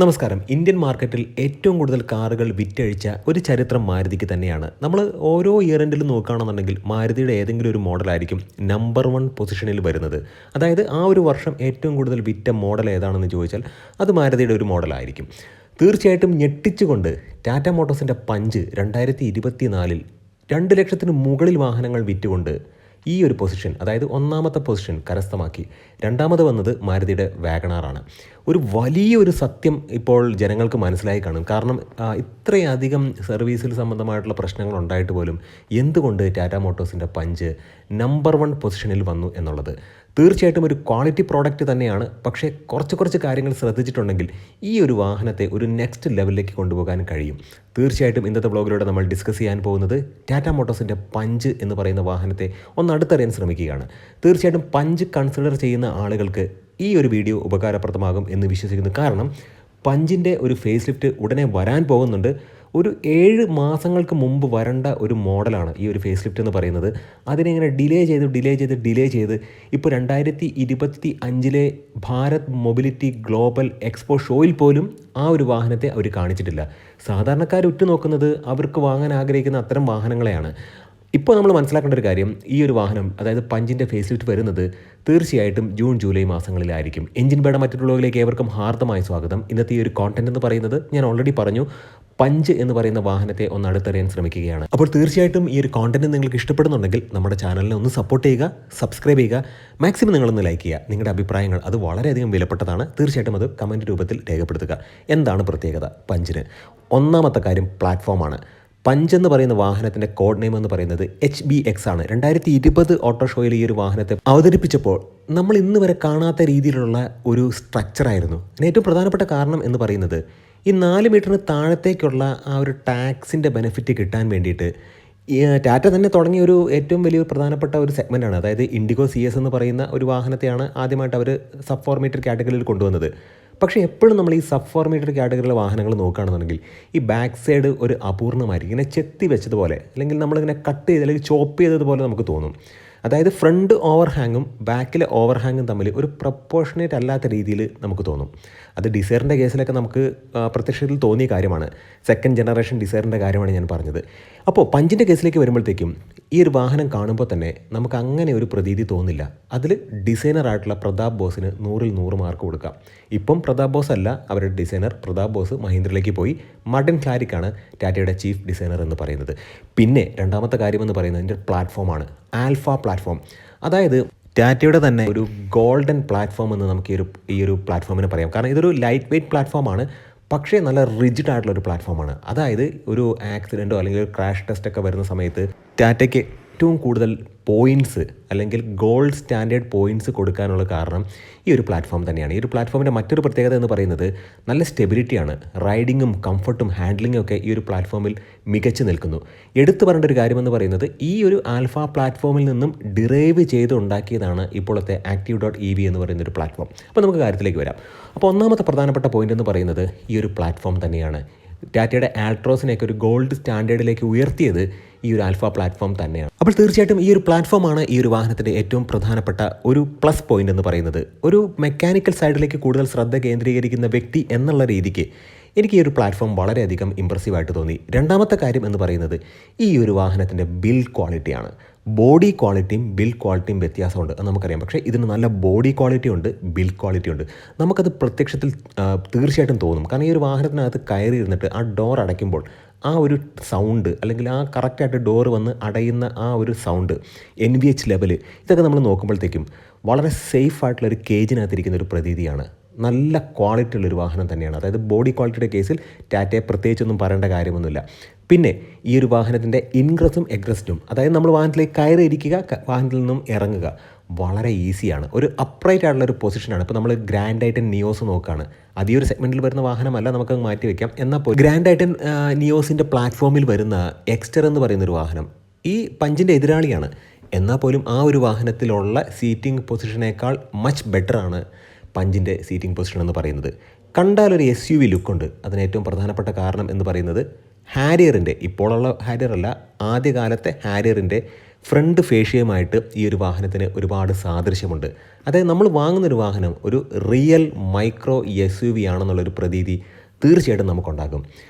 നമസ്കാരം. ഇന്ത്യൻ മാർക്കറ്റിൽ ഏറ്റവും കൂടുതൽ കാറുകൾ വിറ്റഴിച്ച ഒരു ചരിത്രം മാരുതിക്ക് തന്നെയാണ്. നമ്മൾ ഓരോ ഇയർ എൻഡിലും നോക്കുകയാണെന്നുണ്ടെങ്കിൽ മാരുതിയുടെ ഏതെങ്കിലും ഒരു മോഡലായിരിക്കും നമ്പർ 1 പൊസിഷനിൽ വരുന്നത്. അതായത് ആ ഒരു വർഷം ഏറ്റവും കൂടുതൽ വിറ്റ മോഡൽ ഏതാണെന്ന് ചോദിച്ചാൽ അത് മാരുതിയുടെ ഒരു മോഡലായിരിക്കും. തീർച്ചയായിട്ടും ഞെട്ടിച്ചുകൊണ്ട് ടാറ്റ മോട്ടോഴ്സിൻ്റെ പഞ്ച് 2024 2 ലക്ഷത്തിന് മുകളിൽ വാഹനങ്ങൾ വിറ്റുകൊണ്ട് ഈ ഒരു പൊസിഷൻ, അതായത് ഒന്നാമത്തെ പൊസിഷൻ കരസ്ഥമാക്കി. രണ്ടാമത് വന്നത് മാരുതിയുടെ വാഗണാറാണ്. ഒരു വലിയൊരു സത്യം ഇപ്പോൾ ജനങ്ങൾക്ക് മനസ്സിലായി കാണും. കാരണം ഇത്രയധികം സർവീസിൽ സംബന്ധമായിട്ടുള്ള പ്രശ്നങ്ങൾ ഉണ്ടായിട്ട് പോലും എന്തുകൊണ്ട് ടാറ്റ മോട്ടോഴ്സിൻ്റെ പഞ്ച് നമ്പർ 1 പൊസിഷനിൽ വന്നു എന്നുള്ളത് തീർച്ചയായിട്ടും ഒരു ക്വാളിറ്റി പ്രോഡക്റ്റ് തന്നെയാണ്. പക്ഷേ കുറച്ച് കാര്യങ്ങൾ ശ്രദ്ധിച്ചിട്ടുണ്ടെങ്കിൽ ഈ ഒരു വാഹനത്തെ ഒരു നെക്സ്റ്റ് ലെവലിലേക്ക് കൊണ്ടുപോകാൻ കഴിയും. തീർച്ചയായിട്ടും ഇന്നത്തെ വ്ളോഗിലൂടെ നമ്മൾ ഡിസ്കസ് ചെയ്യാൻ പോകുന്നത് ടാറ്റ മോട്ടോഴ്സിൻ്റെ പഞ്ച് എന്ന് പറയുന്ന വാഹനത്തെ ഒന്ന് അടുത്തറിയാൻ ശ്രമിക്കുകയാണ്. തീർച്ചയായിട്ടും പഞ്ച് കൺസിഡർ ചെയ്യുന്ന ആളുകൾക്ക് ഈ ഒരു വീഡിയോ ഉപകാരപ്രദമാകും എന്ന് വിശ്വസിക്കുന്നു. കാരണം പഞ്ചിൻ്റെ ഒരു ഫേസ് ലിഫ്റ്റ് ഉടനെ വരാൻ പോകുന്നുണ്ട്. ഒരു 7 മാസങ്ങൾക്ക് മുമ്പ് വരേണ്ട ഒരു മോഡലാണ് ഈ ഒരു ഫേസ് ലിഫ്റ്റ് എന്ന് പറയുന്നത്. അതിനെങ്ങനെ ഡിലേ ചെയ്ത് ഇപ്പോൾ 2025 ഭാരത് മൊബിലിറ്റി ഗ്ലോബൽ എക്സ്പോ ഷോയിൽ പോലും ആ ഒരു വാഹനത്തെ അവർ കാണിച്ചിട്ടില്ല. സാധാരണക്കാർ ഉറ്റുനോക്കുന്നത് അവർക്ക് വാങ്ങാൻ ആഗ്രഹിക്കുന്ന അത്തരം വാഹനങ്ങളെയാണ്. ഇപ്പോൾ നമ്മൾ മനസ്സിലാക്കേണ്ട ഒരു കാര്യം, ഈ ഒരു വാഹനം, അതായത് പഞ്ചിൻ്റെ ഫേസ് ലിഫ്റ്റ് വരുന്നത് തീർച്ചയായിട്ടും ജൂൺ ജൂലൈ മാസങ്ങളിലായിരിക്കും. എഞ്ചിൻ ബേയുടെ മറ്റൊരു വ്ളോഗിലേക്ക് ഏവർക്കും ഹാർദമായ സ്വാഗതം. ഇന്നത്തെ ഈ ഒരു കോണ്ടന്റ് എന്ന് പറയുന്നത് ഞാൻ ഓൾറെഡി പറഞ്ഞു, പഞ്ച് എന്ന് പറയുന്ന വാഹനത്തെ ഒന്ന് അടുത്തറിയാൻ ശ്രമിക്കുകയാണ്. അപ്പോൾ തീർച്ചയായിട്ടും ഈ ഒരു കോണ്ടന്റ് നിങ്ങൾക്ക് ഇഷ്ടപ്പെടുന്നുണ്ടെങ്കിൽ നമ്മുടെ ചാനലിനെ ഒന്ന് സപ്പോർട്ട് ചെയ്യുക, സബ്സ്ക്രൈബ് ചെയ്യുക, മാക്സിമം നിങ്ങളൊന്ന് ലൈക്ക് ചെയ്യുക. നിങ്ങളുടെ അഭിപ്രായങ്ങൾ അത് വളരെയധികം വിലപ്പെട്ടതാണ്. തീർച്ചയായിട്ടും അത് കമൻറ്റ് രൂപത്തിൽ രേഖപ്പെടുത്തുക. എന്താണ് പ്രത്യേകത പഞ്ചിന്? ഒന്നാമത്തെ കാര്യം പ്ലാറ്റ്ഫോമാണ്. പഞ്ച് എന്ന് പറയുന്ന വാഹനത്തിൻ്റെ കോഡ് നെയിം എന്ന് പറയുന്നത് HBX ആണ്. 2020 ഓട്ടോ ഷോയിൽ ഈ ഒരു വാഹനത്തെ അവതരിപ്പിച്ചപ്പോൾ നമ്മൾ ഇന്ന് വരെ കാണാത്ത രീതിയിലുള്ള ഒരു സ്ട്രക്ചറായിരുന്നു. അതിന് ഏറ്റവും പ്രധാനപ്പെട്ട കാരണം എന്ന് പറയുന്നത് ഈ 4 മീറ്ററിന് താഴത്തേക്കുള്ള ആ ഒരു ടാക്സിൻ്റെ ബെനിഫിറ്റ് കിട്ടാൻ വേണ്ടിയിട്ട് ടാറ്റ തന്നെ തുടങ്ങിയ ഒരു ഏറ്റവും വലിയ പ്രധാനപ്പെട്ട ഒരു സെഗ്മെൻറ്റാണ്. അതായത് ഇൻഡിഗോ CS എന്ന് പറയുന്ന ഒരു വാഹനത്തെയാണ് ആദ്യമായിട്ട് അവർ സബ് 4 മീറ്റർ കാറ്റഗറിയിൽ കൊണ്ടുവന്നത്. പക്ഷേ എപ്പോഴും നമ്മൾ ഈ സബ് 4 മീറ്റർ കാറ്റഗറിയിലെ വാഹനങ്ങൾ നോക്കുകയാണെന്നുണ്ടെങ്കിൽ ഈ ബാക്ക് സൈഡ് ഒരു അപൂർണ്ണമായിരിക്കും, ഇങ്ങനെ ചെത്തി വെച്ചതുപോലെ, അല്ലെങ്കിൽ നമ്മളിങ്ങനെ കട്ട് ചെയ്ത് അല്ലെങ്കിൽ ചോപ്പ് ചെയ്തതുപോലെ നമുക്ക് തോന്നും. അതായത് ഫ്രണ്ട് ഓവർ ഹാങ്ങും ബാക്കിലെ ഓവർ ഹാങ്ങും തമ്മിൽ ഒരു പ്രപ്പോർഷനേറ്റ് അല്ലാത്ത രീതിയിൽ നമുക്ക് തോന്നും. അത് ഡിസൈറിൻ്റെ കേസിലൊക്കെ നമുക്ക് പ്രത്യക്ഷത്തിൽ തോന്നിയ കാര്യമാണ്. സെക്കൻഡ് ജനറേഷൻ ഡിസൈറിൻ്റെ കാര്യമാണ് ഞാൻ പറഞ്ഞത്. അപ്പോൾ പഞ്ചിൻ്റെ കേസിലേക്ക് വരുമ്പോഴത്തേക്കും ഈ ഒരു വാഹനം കാണുമ്പോൾ തന്നെ നമുക്ക് അങ്ങനെ ഒരു പ്രതീതി തോന്നില്ല. അതിൽ ഡിസൈനറായിട്ടുള്ള പ്രതാപ് ബോസിന് 100-ൽ 100 മാർക്ക് കൊടുക്കാം. ഇപ്പം പ്രതാപ് ബോസ് അല്ല അവരുടെ ഡിസൈനർ. പ്രതാപ് ബോസ് മഹീന്ദ്രയിലേക്ക് പോയി. മാർട്ടിൻ ക്ലാരിക്കാണ് ടാറ്റയുടെ ചീഫ് ഡിസൈനർ എന്ന് പറയുന്നത്. പിന്നെ രണ്ടാമത്തെ കാര്യം എന്ന് പറയുന്നത് ഇതിൻ്റെ പ്ലാറ്റ്ഫോമാണ്. Alpha platform. അതായത് ടാറ്റയുടെ തന്നെ ഒരു ഗോൾഡൻ പ്ലാറ്റ്ഫോം എന്ന് നമുക്ക് ഈ ഒരു പ്ലാറ്റ്ഫോമിനെ പറയാം. കാരണം ഇതൊരു ലൈറ്റ് വെയ്റ്റ് പ്ലാറ്റ്ഫോമാണ്, പക്ഷേ നല്ല റിജിഡ് ആയിട്ടുള്ള ഒരു പ്ലാറ്റ്ഫോമാണ്. അതായത് ഒരു ആക്സിഡൻറ്റോ അല്ലെങ്കിൽ ഒരു ക്രാഷ് ടെസ്റ്റൊക്കെ വരുന്ന സമയത്ത് ടാറ്റയ്ക്ക് ഏറ്റവും കൂടുതൽ പോയിൻറ്റ്സ് അല്ലെങ്കിൽ ഗോൾഡ് സ്റ്റാൻഡേർഡ് പോയിൻറ്റ്സ് കൊടുക്കാനുള്ള കാരണം ഈ ഒരു പ്ലാറ്റ്ഫോം തന്നെയാണ്. ഈ ഒരു പ്ലാറ്റ്ഫോമിൻ്റെ മറ്റൊരു പ്രത്യേകത എന്ന് പറയുന്നത് നല്ല സ്റ്റെബിലിറ്റിയാണ്. റൈഡിങ്ങും കംഫർട്ടും ഹാൻഡ്ലിങ്ങും ഒക്കെ ഈ ഒരു പ്ലാറ്റ്ഫോമിൽ മികച്ചു നിൽക്കുന്നു. എടുത്തു പറയേണ്ട ഒരു കാര്യമെന്ന് പറയുന്നത് ഈ ഒരു ആൽഫ പ്ലാറ്റ്ഫോമിൽ നിന്നും ഡിറൈവ് ചെയ്ത് ഉണ്ടാക്കിയതാണ് ഇപ്പോഴത്തെ Active.ev എന്ന് പറയുന്ന ഒരു പ്ലാറ്റ്ഫോം. അപ്പോൾ നമുക്ക് കാര്യത്തിലേക്ക് വരാം. അപ്പോൾ ഒന്നാമത്തെ പ്രധാനപ്പെട്ട പോയിന്റ് എന്ന് പറയുന്നത് ഈ ഒരു പ്ലാറ്റ്ഫോം തന്നെയാണ്. ടാറ്റയുടെ ആൾട്രോസിനെയൊക്കെ ഒരു ഗോൾഡ് സ്റ്റാൻഡേർഡിലേക്ക് ഉയർത്തിയത് ഈ ഒരു ആൽഫ പ്ലാറ്റ്ഫോം തന്നെയാണ്. അപ്പോൾ തീർച്ചയായിട്ടും ഈ ഒരു പ്ലാറ്റ്ഫോമാണ് ഈ ഒരു വാഹനത്തിൻ്റെ ഏറ്റവും പ്രധാനപ്പെട്ട ഒരു പ്ലസ് പോയിന്റ് എന്ന് പറയുന്നത്. ഒരു മെക്കാനിക്കൽ സൈഡിലേക്ക് കൂടുതൽ ശ്രദ്ധ കേന്ദ്രീകരിക്കുന്ന വ്യക്തി എന്നുള്ള രീതിക്ക് എനിക്ക് ഈ ഒരു പ്ലാറ്റ്ഫോം വളരെയധികം ഇമ്പ്രസീവായിട്ട് തോന്നി. രണ്ടാമത്തെ കാര്യം എന്ന് പറയുന്നത് ഈ ഒരു വാഹനത്തിൻ്റെ ബിൽഡ് ക്വാളിറ്റിയാണ്. ബോഡി ക്വാളിറ്റിയും ബിൽഡ് ക്വാളിറ്റിയും വ്യത്യാസമുണ്ട്, അത് നമുക്കറിയാം. പക്ഷേ ഇതിന് നല്ല ബോഡി ക്വാളിറ്റി ഉണ്ട്, ബിൽഡ് ക്വാളിറ്റി ഉണ്ട്. നമുക്കത് പ്രത്യക്ഷത്തിൽ തീർച്ചയായിട്ടും തോന്നും. കാരണം ഈ ഒരു വാഹനത്തിനകത്ത് കയറി ഇരുന്നിട്ട് ആ ഡോർ അടയ്ക്കുമ്പോൾ ആ ഒരു സൗണ്ട്, അല്ലെങ്കിൽ ആ കറക്റ്റായിട്ട് ഡോറ് വന്ന് അടയുന്ന ആ ഒരു സൗണ്ട്, NVH ലെവല്, ഇതൊക്കെ നമ്മൾ നോക്കുമ്പോഴത്തേക്കും വളരെ സേഫ് ആയിട്ടുള്ളൊരു കേജിനകത്തിരിക്കുന്ന ഒരു പ്രതീതിയാണ്. നല്ല ക്വാളിറ്റി ഉള്ളൊരു വാഹനം തന്നെയാണ്. അതായത് ബോഡി ക്വാളിറ്റിയുടെ കേസിൽ ടാറ്റയെ പ്രത്യേകിച്ചൊന്നും പറയേണ്ട കാര്യമൊന്നുമില്ല. പിന്നെ ഈ ഒരു വാഹനത്തിൻ്റെ ഇൻഗ്രസും എഗ്രസ്റ്റും, അതായത് നമ്മൾ വാഹനത്തിലേക്ക് കയറി ഇരിക്കുക, വാഹനത്തിൽ നിന്നും ഇറങ്ങുക വളരെ ഈസിയാണ്. ഒരു അപ്രൈറ്റ് ആയിട്ടുള്ള ഒരു പൊസിഷനാണ്. ഇപ്പോൾ നമ്മൾ ഗ്രാൻഡ് ഐറ്റൻ നിയോസ് നോക്കുകയാണ്, അത് ഈ ഒരു സെഗ്മെൻറ്റിൽ വരുന്ന വാഹനമല്ല, നമുക്ക് മാറ്റി വയ്ക്കാം. എന്നാൽ പോലും ഗ്രാൻഡ് ഐറ്റൻ നിയോസിൻ്റെ പ്ലാറ്റ്ഫോമിൽ വരുന്ന എക്സ്റ്റർ എന്ന് പറയുന്നൊരു വാഹനം ഈ പഞ്ചിൻ്റെ എതിരാളിയാണ്. എന്നാൽ പോലും ആ ഒരു വാഹനത്തിലുള്ള സീറ്റിംഗ് പൊസിഷനേക്കാൾ മച്ച് ബെറ്ററാണ് പഞ്ചിൻ്റെ സീറ്റിംഗ് പൊസിഷൻ എന്ന് പറയുന്നത്. കണ്ടാലൊരു SUV ലുക്കുണ്ട്. അതിന് ഏറ്റവും പ്രധാനപ്പെട്ട കാരണം എന്ന് പറയുന്നത് ഹാരിയറിൻ്റെ, ഇപ്പോഴുള്ള ഹാരിയർ അല്ല, ആദ്യകാലത്തെ ഹാരിയറിൻ്റെ ഫ്രണ്ട് ഫേഷ്യയുമായിട്ട് ഈ ഒരു വാഹനത്തിന് ഒരുപാട് സാദൃശ്യമുണ്ട്. അതായത് നമ്മൾ വാങ്ങുന്നൊരു വാഹനം ഒരു റിയൽ മൈക്രോ SUV ആണെന്നുള്ളൊരു പ്രതീതി തീർച്ചയായിട്ടും നമുക്കുണ്ടാകും.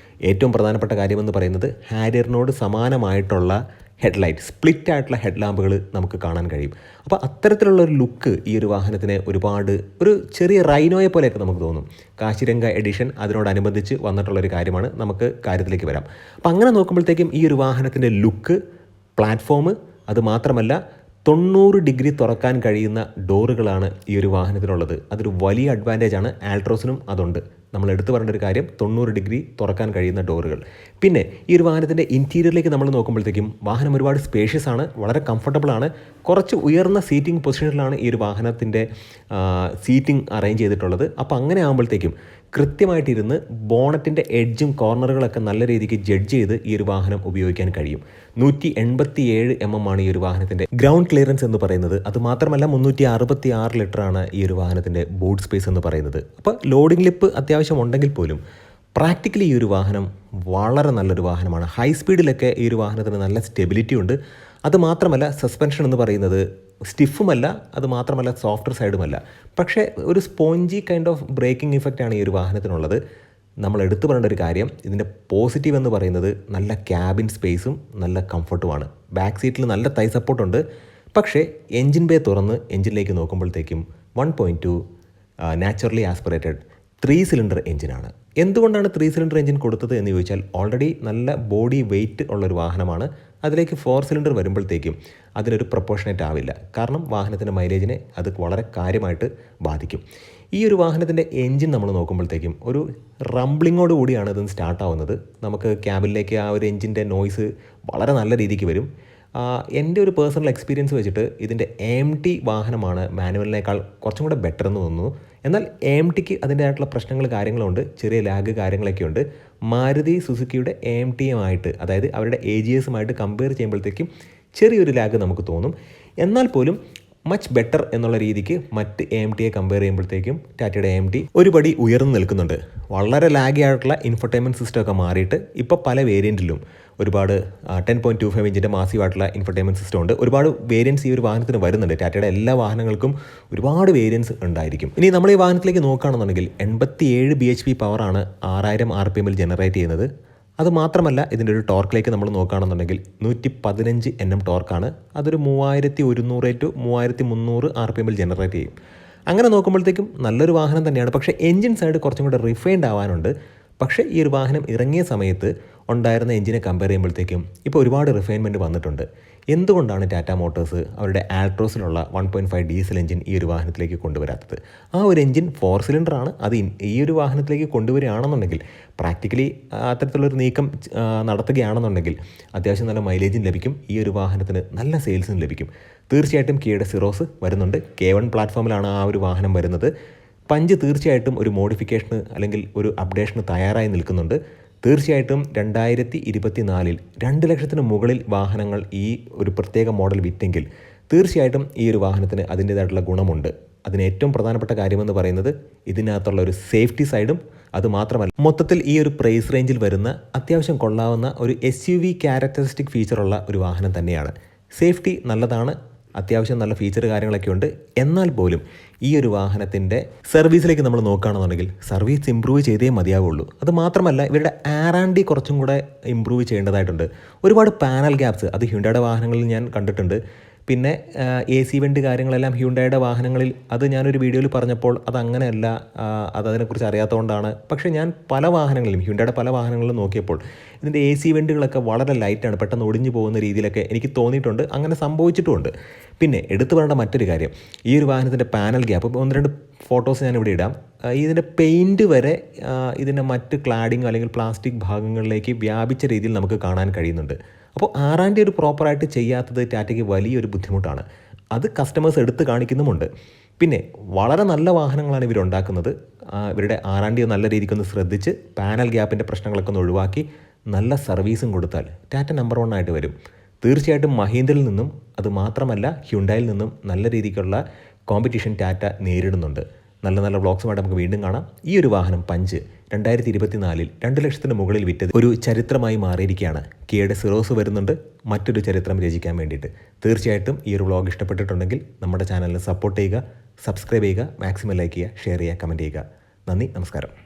ഏറ്റവും പ്രധാനപ്പെട്ട കാര്യമെന്ന് പറയുന്നത് ഹാരിയറിനോട് സമാനമായിട്ടുള്ള ഹെഡ്ലൈറ്റ്, സ്പ്ലിറ്റ് ആയിട്ടുള്ള ഹെഡ് ലാമ്പുകൾ നമുക്ക് കാണാൻ കഴിയും. അപ്പോൾ അത്തരത്തിലുള്ള ഒരു ലുക്ക് ഈ ഒരു വാഹനത്തിന് ഒരു ചെറിയ റൈനോയെ പോലെയൊക്കെ നമുക്ക് തോന്നും. കാശിരംഗ എഡിഷൻ അതിനോടനുബന്ധിച്ച് വന്നിട്ടുള്ളൊരു കാര്യമാണ്. നമുക്ക് കാര്യത്തിലേക്ക് വരാം. അപ്പോൾ അങ്ങനെ നോക്കുമ്പോഴത്തേക്കും ഈ ഒരു വാഹനത്തിൻ്റെ ലുക്ക്, പ്ലാറ്റ്ഫോം, അത് മാത്രമല്ല 90 ഡിഗ്രി തുറക്കാൻ കഴിയുന്ന ഡോറുകളാണ് ഈ ഒരു വാഹനത്തിനുള്ളത്. അതൊരു വലിയ അഡ്വാൻറ്റേജാണ്. ആൾട്രോസിനും അതുണ്ട്. നമ്മൾ എടുത്തു പറയേണ്ട ഒരു കാര്യം 90 ഡിഗ്രി തുറക്കാൻ കഴിയുന്ന ഡോറുകൾ. പിന്നെ ഈ ഒരു വാഹനത്തിൻ്റെ ഇൻറ്റീരിയറിലേക്ക് നമ്മൾ നോക്കുമ്പോഴത്തേക്കും വാഹനം ഒരുപാട് സ്പേഷ്യസ് ആണ്, വളരെ കംഫർട്ടബിളാണ്. കുറച്ച് ഉയർന്ന സീറ്റിംഗ് പൊസിഷനിലാണ് ഈ ഒരു വാഹനത്തിൻ്റെ സീറ്റിംഗ് അറേഞ്ച് ചെയ്തിട്ടുള്ളത്. അപ്പോൾ അങ്ങനെ ആകുമ്പോഴത്തേക്കും കൃത്യമായിട്ടിരുന്ന് ബോണറ്റിൻ്റെ എഡ്ജും കോർണറുകളൊക്കെ നല്ല രീതിക്ക് ജഡ്ജ് ചെയ്ത് ഈ ഒരു വാഹനം ഉപയോഗിക്കാൻ കഴിയും. 187 mm ആണ് ഈ ഒരു വാഹനത്തിൻ്റെ ഗ്രൗണ്ട് ക്ലിയറൻസ് എന്ന് പറയുന്നത്. അതുമാത്രമല്ല 366 ലിറ്ററാണ് ഈ ഒരു വാഹനത്തിൻ്റെ ബൂട്ട് സ്പേസ് എന്ന് പറയുന്നത്. അപ്പോൾ ലോഡിംഗ് ലിപ്പ് അത്യാവശ്യം ഉണ്ടെങ്കിൽ പോലും പ്രാക്ടിക്കലി ഈ ഒരു വാഹനം വളരെ നല്ലൊരു വാഹനമാണ്. ഹൈ സ്പീഡിലൊക്കെ ഈ ഒരു വാഹനത്തിന് നല്ല സ്റ്റെബിലിറ്റി ഉണ്ട്. അതുമാത്രമല്ല സസ്പെൻഷൻ എന്ന് പറയുന്നത് സ്റ്റിഫുമല്ല, അതുമാത്രമല്ല സോഫ്റ്റർ സൈഡുമല്ല. പക്ഷേ ഒരു സ്പോഞ്ചി കൈൻഡ് ഓഫ് ബ്രേക്കിംഗ് ഇഫക്റ്റാണ് ഈ ഒരു വാഹനത്തിനുള്ളത്. നമ്മൾ എടുത്തു പറയേണ്ട ഒരു കാര്യം, ഇതിൻ്റെ പോസിറ്റീവ് എന്ന് പറയുന്നത് നല്ല ക്യാബിൻ സ്പേസും നല്ല കംഫർട്ടുമാണ്. ബാക്ക് സീറ്റിൽ നല്ല തൈ സപ്പോർട്ടുണ്ട്. പക്ഷേ എൻജിൻ ബേ തുറന്ന് എൻജിനിലേക്ക് നോക്കുമ്പോഴത്തേക്കും 1.2 നാച്ചുറലി ആസ്പിറേറ്റഡ് 3 സിലിണ്ടർ എഞ്ചിനാണ്. എന്തുകൊണ്ടാണ് 3 സിലിണ്ടർ എഞ്ചിൻ കൊടുത്തത് എന്ന് ചോദിച്ചാൽ, ഓൾറെഡി നല്ല ബോഡി വെയ്റ്റ് ഉള്ളൊരു വാഹനമാണ്. അതിലേക്ക് 4 സിലിണ്ടർ വരുമ്പോഴത്തേക്കും അതിനൊരു പ്രൊപ്പോർഷനേറ്റ് ആവില്ല. കാരണം വാഹനത്തിൻ്റെ മൈലേജിനെ അത് വളരെ കാര്യമായിട്ട് ബാധിക്കും. ഈ ഒരു വാഹനത്തിൻ്റെ എൻജിൻ നമ്മൾ നോക്കുമ്പോഴത്തേക്കും ഒരു റംബ്ലിങ്ങോട് കൂടിയാണ് ഇത് സ്റ്റാർട്ടാവുന്നത്. നമുക്ക് ക്യാബിനിലേക്ക് ആ ഒരു എൻജിൻ്റെ നോയ്സ് വളരെ നല്ല രീതിക്ക് വരും. എൻ്റെ ഒരു പേഴ്സണൽ എക്സ്പീരിയൻസ് വെച്ചിട്ട് ഇതിൻ്റെ AMT വാഹനമാണ് മാനുവലിനേക്കാൾ കുറച്ചും കൂടെ ബെറ്റർ എന്ന് തോന്നുന്നു. എന്നാൽ AMTക്ക് അതിൻ്റെതായിട്ടുള്ള പ്രശ്നങ്ങൾ കാര്യങ്ങളുണ്ട്, ചെറിയ ലാഗ് കാര്യങ്ങളൊക്കെ ഉണ്ട്. മാരുതി സുസുക്കിയുടെ AMTയുമായിട്ട്, അതായത് അവരുടെ AGSുമായിട്ട് കമ്പയർ ചെയ്യുമ്പോഴത്തേക്കും ചെറിയൊരു ലാഗ് നമുക്ക് തോന്നും. എന്നാൽ പോലും മച്ച് ബെറ്റർ എന്നുള്ള രീതിക്ക് മറ്റ് AMTയെ കമ്പയർ ചെയ്യുമ്പോഴത്തേക്കും ടാറ്റയുടെ AMT ഒരു പടി ഉയർന്നു നിൽക്കുന്നുണ്ട്. വളരെ ലാഗി ആയിട്ടുള്ള ഇൻഫർടൈൻമെൻറ്റ് സിസ്റ്റമൊക്കെ മാറിയിട്ട് ഇപ്പോൾ പല വേരിയൻറ്റിലും ഒരുപാട് 10.25 ഇഞ്ചിൻ്റെ മാസീവായിട്ടുള്ള ഇൻഫർടൈൻമെൻറ്റ് സിസ്റ്റം ഉണ്ട്. ഒരുപാട് വേരിയൻസ് ഈ ഒരു വാഹനത്തിന് വരുന്നുണ്ട്. ടാറ്റയുടെ എല്ലാ വാഹനങ്ങൾക്കും ഒരുപാട് വേരിയൻസ് ഉണ്ടായിരിക്കും. ഇനി നമ്മൾ ഈ വാഹനത്തിലേക്ക് നോക്കുകയാണെന്നുണ്ടെങ്കിൽ 87 bhp പവറാണ് 6000 RPMൽ ജനറേറ്റ് ചെയ്യുന്നത്. അത് മാത്രമല്ല ഇതിൻ്റെ ഒരു ടോർക്കിലേക്ക് നമ്മൾ നോക്കുകയാണെന്നുണ്ടെങ്കിൽ 115 Nm ടോർക്കാണ്. അതൊരു 3100 to 3300 RPMൽ ജനറേറ്റ് ചെയ്യും. അങ്ങനെ നോക്കുമ്പോഴത്തേക്കും നല്ലൊരു വാഹനം തന്നെയാണ്. പക്ഷേ എൻജിൻ സൈഡ് കുറച്ചും കൂടെ റിഫൈൻഡ് ആവാനുണ്ട്. പക്ഷേ ഈ ഒരു വാഹനം ഇറങ്ങിയ സമയത്ത് ഉണ്ടായിരുന്ന എഞ്ചിനെ കമ്പയർ ചെയ്യുമ്പോഴത്തേക്കും ഇപ്പോൾ ഒരുപാട് റിഫൈൻമെൻറ്റ് വന്നിട്ടുണ്ട്. എന്തുകൊണ്ടാണ് ടാറ്റ മോട്ടോഴ്സ് അവരുടെ ആൾട്രോസിലുള്ള 1.5 ഡീസൽ എഞ്ചിൻ ഈ ഒരു വാഹനത്തിലേക്ക് കൊണ്ടുവരാത്തത്? ആ ഒരു എഞ്ചിൻ 4 സിലിണ്ടറാണ്. അത് ഈ ഒരു വാഹനത്തിലേക്ക് കൊണ്ടുവരികയാണെന്നുണ്ടെങ്കിൽ, പ്രാക്ടിക്കലി അത്തരത്തിലുള്ളൊരു നീക്കം നടത്തുകയാണെന്നുണ്ടെങ്കിൽ അത്യാവശ്യം നല്ല മൈലേജും ലഭിക്കും, ഈ ഒരു വാഹനത്തിന് നല്ല സെയിൽസും ലഭിക്കും. തീർച്ചയായിട്ടും കിയയുടെ സിറോസ് വരുന്നുണ്ട്. K1 പ്ലാറ്റ്ഫോമിലാണ് ആ ഒരു വാഹനം വരുന്നത്. പഞ്ച് തീർച്ചയായിട്ടും ഒരു മോഡിഫിക്കേഷന് അല്ലെങ്കിൽ ഒരു അപ്ഡേഷന് തയ്യാറായി നിൽക്കുന്നുണ്ട്. തീർച്ചയായിട്ടും 2024 2 ലക്ഷത്തിന് മുകളിൽ വാഹനങ്ങൾ ഈ ഒരു പ്രത്യേക മോഡൽ വിറ്റെങ്കിൽ തീർച്ചയായിട്ടും ഈ ഒരു വാഹനത്തിന് അതിൻ്റേതായിട്ടുള്ള ഗുണമുണ്ട്. അതിന് ഏറ്റവും പ്രധാനപ്പെട്ട കാര്യമെന്ന് പറയുന്നത് ഇതിനകത്തുള്ള ഒരു സേഫ്റ്റി സൈഡും, അതുമാത്രമല്ല മൊത്തത്തിൽ ഈ ഒരു പ്രൈസ് റേഞ്ചിൽ വരുന്ന അത്യാവശ്യം കൊള്ളാവുന്ന ഒരു SUV ക്യാരക്ടറിസ്റ്റിക് ഫീച്ചറുള്ള ഒരു വാഹനം തന്നെയാണ്. സേഫ്റ്റി നല്ലതാണ്, അത്യാവശ്യം നല്ല ഫീച്ചർ കാര്യങ്ങളൊക്കെ ഉണ്ട്. എന്നാൽ പോലും ഈ ഒരു വാഹനത്തിൻ്റെ സർവീസിലേക്ക് നമ്മൾ നോക്കുകയാണെന്നുണ്ടെങ്കിൽ സർവീസ് ഇമ്പ്രൂവ് ചെയ്തേ മതിയാവുള്ളൂ. അത് മാത്രമല്ല ഇവരുടെ R&D കുറച്ചും കൂടെ ഇമ്പ്രൂവ് ചെയ്യേണ്ടതായിട്ടുണ്ട്. ഒരുപാട് പാനൽ ഗ്യാപ്സ് അത് ഹ്യുണ്ടായുടെ വാഹനങ്ങളിൽ ഞാൻ കണ്ടിട്ടുണ്ട്. പിന്നെ AC വെൻ്റ് കാര്യങ്ങളെല്ലാം ഹ്യുണ്ടായുടെ വാഹനങ്ങളിൽ, അത് ഞാനൊരു വീഡിയോയിൽ പറഞ്ഞപ്പോൾ അതങ്ങനെയല്ല, അതിനെക്കുറിച്ച് അറിയാത്തതുകൊണ്ടാണ്. പക്ഷേ ഞാൻ പല വാഹനങ്ങളിലും ഹ്യുണ്ടായുടെ പല വാഹനങ്ങളിലും നോക്കിയപ്പോൾ ഇതിൻ്റെ AC വെൻ്റുകളൊക്കെ വളരെ ലൈറ്റാണ്, പെട്ടെന്ന് ഒടിഞ്ഞു പോകുന്ന രീതിയിലൊക്കെ എനിക്ക് തോന്നിയിട്ടുണ്ട്. അങ്ങനെ സംഭവിച്ചിട്ടുമുണ്ട്. പിന്നെ എടുത്തു പറയേണ്ട മറ്റൊരു കാര്യം, ഈ ഒരു വാഹനത്തിൻ്റെ പാനൽ ഗ്യാപ്പ്, ഇപ്പോൾ 1-2 ഫോട്ടോസ് ഞാനിവിടെ ഇടാം. ഇതിൻ്റെ പെയിൻറ്റ് വരെ ഇതിൻ്റെ മറ്റ് ക്ലാഡിങ് അല്ലെങ്കിൽ പ്ലാസ്റ്റിക് ഭാഗങ്ങളിലേക്ക് വ്യാപിച്ച രീതിയിൽ നമുക്ക് കാണാൻ കഴിയുന്നുണ്ട്. അപ്പോൾ R&D ഒരു പ്രോപ്പറായിട്ട് ചെയ്യാത്തത് ടാറ്റയ്ക്ക് വലിയൊരു ബുദ്ധിമുട്ടാണ്. അത് കസ്റ്റമേഴ്സ് എടുത്ത് കാണിക്കുന്നുമുണ്ട്. പിന്നെ വളരെ നല്ല വാഹനങ്ങളാണ് ഇവരുണ്ടാക്കുന്നത്. ഇവരുടെ R&D നല്ല രീതിക്കൊന്ന് ശ്രദ്ധിച്ച് പാനൽ ഗ്യാപ്പിൻ്റെ പ്രശ്നങ്ങളൊക്കെ ഒന്ന് ഒഴിവാക്കി നല്ല സർവീസും കൊടുത്താൽ ടാറ്റ നമ്പർ 1 ആയിട്ട് വരും. തീർച്ചയായിട്ടും മഹീന്ദ്രയിൽ നിന്നും അത് മാത്രമല്ല ഹ്യുണ്ടായിൽ നിന്നും നല്ല രീതിക്കുള്ള കോമ്പറ്റീഷൻ ടാറ്റ നേരിടുന്നുണ്ട്. നല്ല നല്ല വ്ളോഗ്സുമായിട്ട് നമുക്ക് വീണ്ടും കാണാം. ഈ ഒരു വാഹനം പഞ്ച് 2024 2 ലക്ഷത്തിന് മുകളിൽ വിറ്റത് ഒരു ചരിത്രമായി മാറിയിരിക്കുകയാണ്. കിയയുടെ സിറോസ് വരുന്നുണ്ട് മറ്റൊരു ചരിത്രം രചിക്കാൻ വേണ്ടിയിട്ട്. തീർച്ചയായിട്ടും ഈ ഒരു വ്ളോഗ് ഇഷ്ടപ്പെട്ടിട്ടുണ്ടെങ്കിൽ നമ്മുടെ ചാനലിനെ സപ്പോർട്ട് ചെയ്യുക, സബ്സ്ക്രൈബ് ചെയ്യുക, മാക്സിമം ലൈക്ക് ചെയ്യുക, ഷെയർ ചെയ്യുക, കമൻറ്റ് ചെയ്യുക. നന്ദി, നമസ്കാരം.